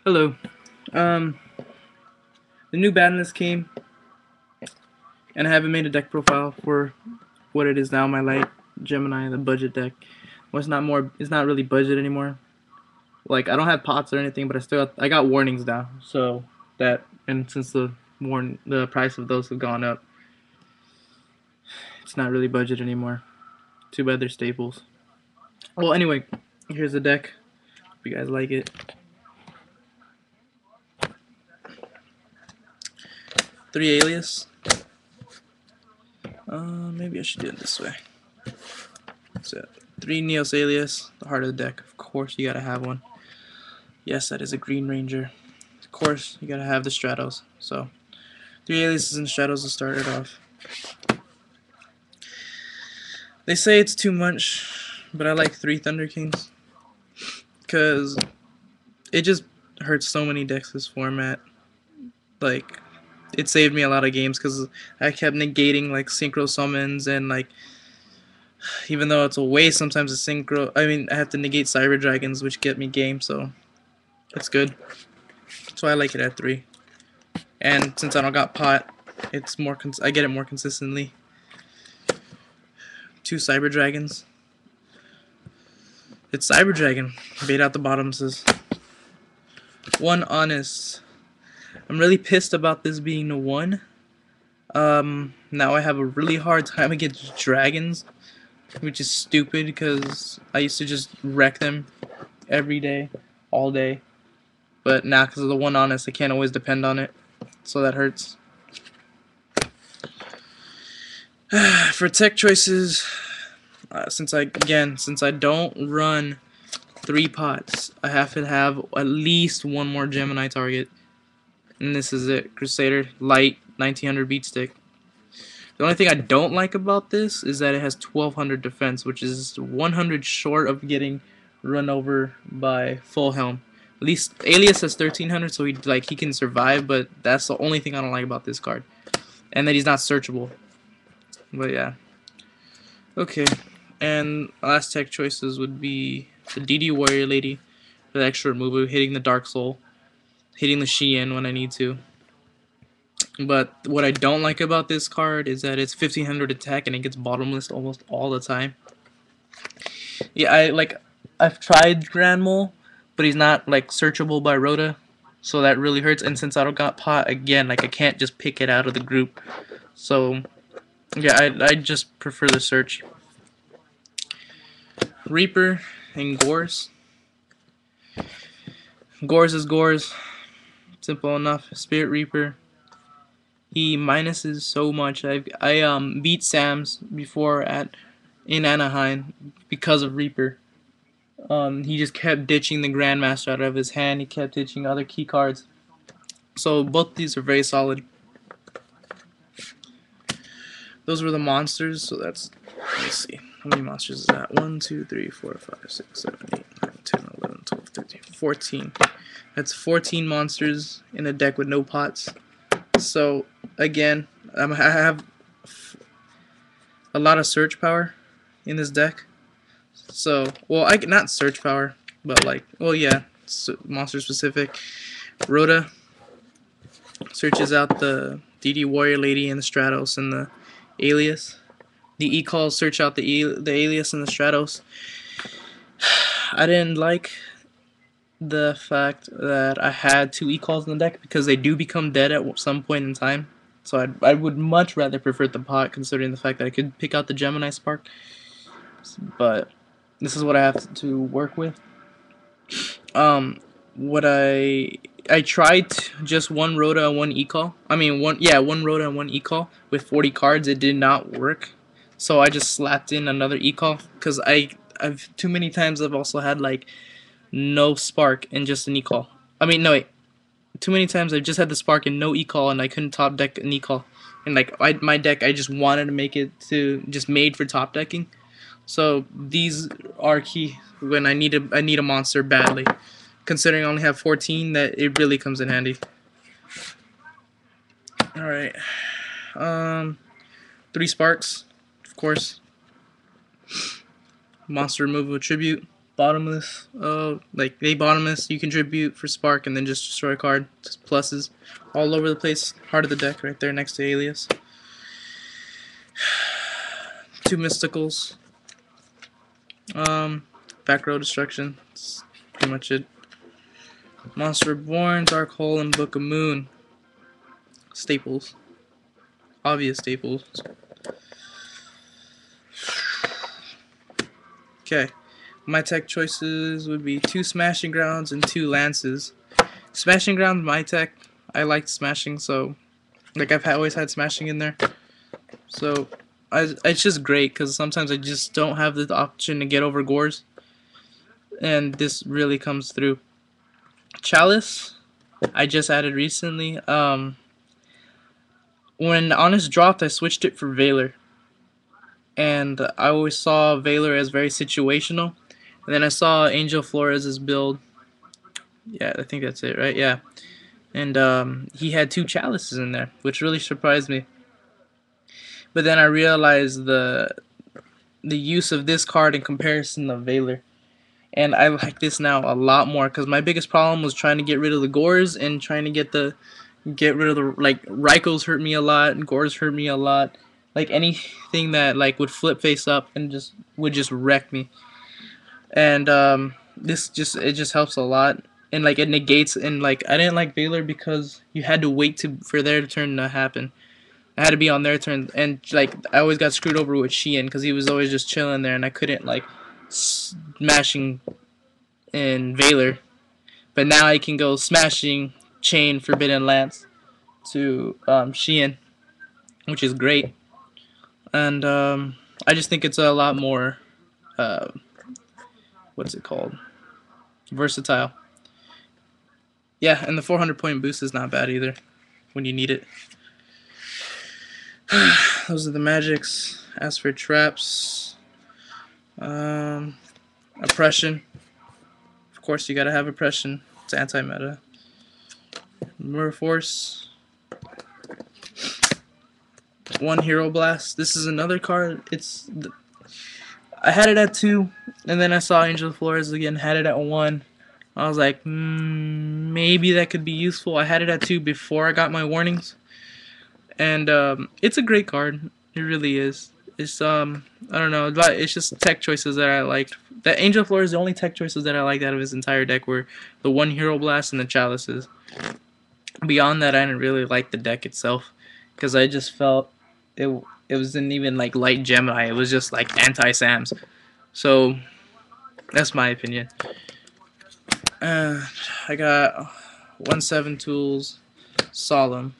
Hello. Um, the new bad list came, and I haven't made a deck profile for what it is now. My light Gemini, the budget deck. Well, it's not more. It's not really budget anymore. Like I don't have pots or anything, but I got warnings now. So that and since the price of those have gone up, it's not really budget anymore. Too bad they're staples. Well, anyway, here's the deck. Hope you guys like it. 3 alias. Maybe I should do it this way. So 3 Neos alias, the heart of the deck. Of course, you gotta have one. Yes, that is a Green Ranger. Of course, you gotta have the Stratos. So 3 aliases and Stratos to start it off. They say it's too much, but I like 3 Thunder Kings because it just hurts so many decks this format. Like it saved me a lot of games because I kept negating like synchro summons and like even though it's a waste sometimes a synchro. I mean I have to negate Cyber Dragons which get me game, so it's good. So I like it at 3. And since I don't got pot, it's more I get it more consistently. 2 Cyber Dragons. It's Cyber Dragon. Bait out the bottom says. 1 Honest. I'm really pissed about this being a 1. Now I have a really hard time against dragons, which is stupid because I used to just wreck them every day, all day. But now because of the 1 Honest, I can't always depend on it, so that hurts. For tech choices, since I don't run 3 pots, I have to have at least 1 more Gemini target, and this is it. Crusader light 1900 beat stick. The only thing I don't like about this is that it has 1200 defense, which is 100 short of getting run over by full helm. At least Alias has 1300, so he can survive, but that's the only thing I don't like about this card, and that he's not searchable. But yeah. Okay, and last tech choices would be the DD Warrior Lady for the extra removal, hitting the Dark Soul, hitting the Shien when I need to. But what I don't like about this card is that it's 1500 attack and it gets bottomless almost all the time. Yeah, I've tried Grand Mole, but he's not like searchable by Rhoda, so that really hurts. And since I don't got pot again, like I can't just pick it out of the group. So yeah, I just prefer the search. Reaper and Gores. Gores is Gores. Simple enough. Spirit Reaper. He minuses so much. I beat Sam's before in Anaheim because of Reaper. He just kept ditching the Grandmaster out of his hand. He kept ditching other key cards. So both these are very solid. Those were the monsters. So let's see. How many monsters is that? 1, 2, 3, 4, 5, 6, 7, 8, 9, 10, 11, 12, 13, 14. That's 14 monsters in a deck with no pots. So again, I have a lot of search power in this deck. So, well, not search power, but like, well, yeah, monster specific. Rhoda searches out the DD Warrior Lady and the Stratos and the Alias. The E-calls search out the Alias and the Stratos. I didn't like the fact that I had 2 E-calls in the deck because they do become dead at some point in time. So I would much rather prefer the pot, considering the fact that I could pick out the Gemini Spark. But this is what I have to work with. What I tried just 1 Rhoda and 1 E-call. I mean, 1 Rhoda and 1 E-call with 40 cards. It did not work. So I just slapped in another E-call because I've too many times I've also had like no spark and just an E-call. I mean, no wait. Too many times I've just had the spark and no E-call and I couldn't top deck an E-call. And like my deck, I just wanted to make it to just made for top decking. So these are key when I need a monster badly. Considering I only have 14, that it really comes in handy. All right, 3 sparks, of course. Monster removal tribute. bottomless. Like they bottomless. You contribute for spark and then just destroy a card. Just pluses all over the place. Heart of the deck right there next to Alias. 2 mysticals. Back row destruction. That's pretty much it. Monster Reborn, Dark Hole, and Book of Moon. Staples. Obvious staples. Okay. My tech choices would be 2 Smashing Grounds and 2 Lances. Smashing Grounds, my tech. I like smashing, so like I've always had smashing in there. So it's just great because sometimes I just don't have the option to get over Gores, and this really comes through. Chalice, I just added recently. When Honest dropped, I switched it for Valor, and I always saw Valor as very situational. And then I saw Angel Flores' build. Yeah, I think that's it, right? Yeah. And he had 2 chalices in there, which really surprised me. But then I realized the use of this card in comparison to Valor. And I like this now a lot more because my biggest problem was trying to get rid of the Gores and trying to get rid of the, like, Raikou hurt me a lot, Gores hurt me a lot. Like anything that like would flip face up and would just wreck me. And this just helps a lot. And like it negates, and like I didn't like Valor because you had to wait for their turn to happen. I had to be on their turn, and like I always got screwed over with Sheehan because he was always just chilling there, and I couldn't like smashing in Valor. But now I can go smashing Chain Forbidden Lance to Sheehan, which is great. And I just think it's a lot more what's it called? Versatile. Yeah, and the 400-point boost is not bad either when you need it. Those are the magics. As for traps, oppression. Of course, you gotta have oppression. It's anti-meta. Mirror Force. 1 Hero Blast. This is another card. I had it at 2, and then I saw Angel Flores again. Had it at 1. I was like, maybe that could be useful. I had it at 2 before I got my warnings, and it's a great card. It really is. It's I don't know, but it's just tech choices that I liked. That Angel Flores, the only tech choices that I liked out of his entire deck were the 1 Hero Blast and the Chalices. Beyond that, I didn't really like the deck itself because I just felt it wasn't even like light Gemini. It was just like anti-Sams. So that's my opinion. I got 1/7 tools, Solemn,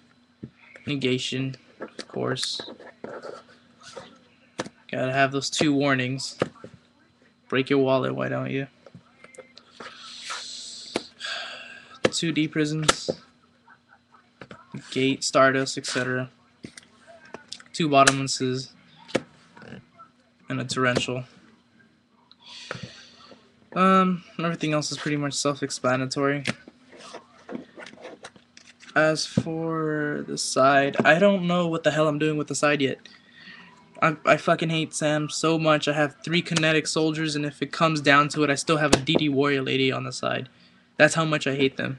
Negation, of course. Gotta have those 2 warnings. Break your wallet, why don't you? 2 D prisons, Gate, Stardust, etc. 2 bottomlesses, and a torrential. Everything else is pretty much self-explanatory. As for the side, I don't know what the hell I'm doing with the side yet. I fucking hate Sam so much. I have 3 kinetic soldiers, and if it comes down to it, I still have a DD warrior lady on the side. That's how much I hate them.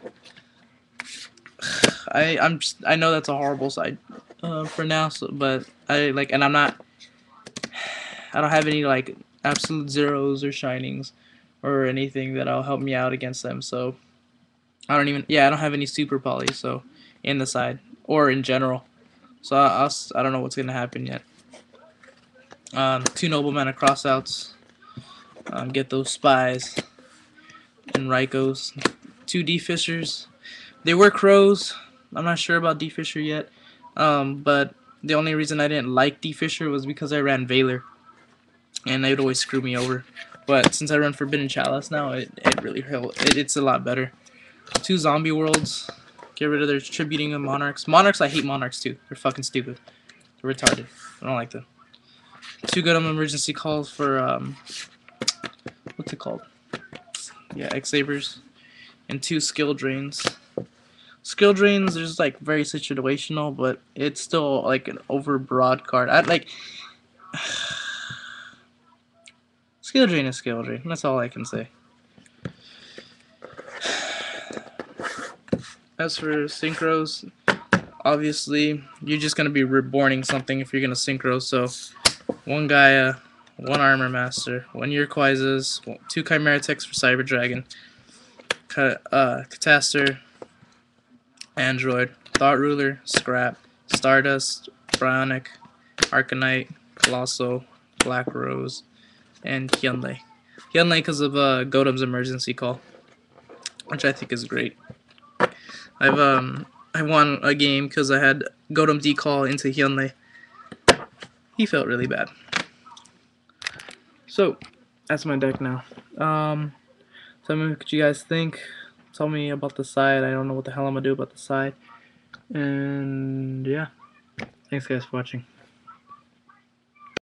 I know that's a horrible side for now, but I like, and I don't have any like absolute zeros or shinings or anything that'll help me out against them. So I don't have any super poly, so in the side or in general. So I don't know what's gonna happen yet. 2 noblemen of crossouts. Get those spies and Raikous. 2 D-Fishers. They were crows. I'm not sure about D-Fisher yet. But the only reason I didn't like D-Fisher was because I ran Valor, and they would always screw me over. But since I run Forbidden Chalice now, it really helps. It's a lot better. 2 zombie worlds. Get rid of their tributing of monarchs. Monarchs, I hate monarchs too. They're fucking stupid. They're retarded. I don't like them. 2 good emergency calls for what's it called? Yeah, X-Sabers. And 2 skill drains. Skill drains are just like very situational, but it's still like an overbroad card. skill drain is skill drain. That's all I can say. As for synchros, obviously you're just gonna be reborning something if you're gonna synchro. So one Gaia, one Armor Master, one Urquizes, two Chimera Techs for Cyber Dragon, Catastor, Android, Thought Ruler, Scrap, Stardust, Bionic, Arcanite, Colossal, Black Rose, and Hyundai. Hyundai because of Gotem's emergency call, which I think is great. I won a game because I had Gotem decall into Hyundai. He felt really bad. So that's my deck now. Tell me what you guys think. Tell me about the side. I don't know what the hell I'm gonna do about the side. And yeah, thanks guys for watching.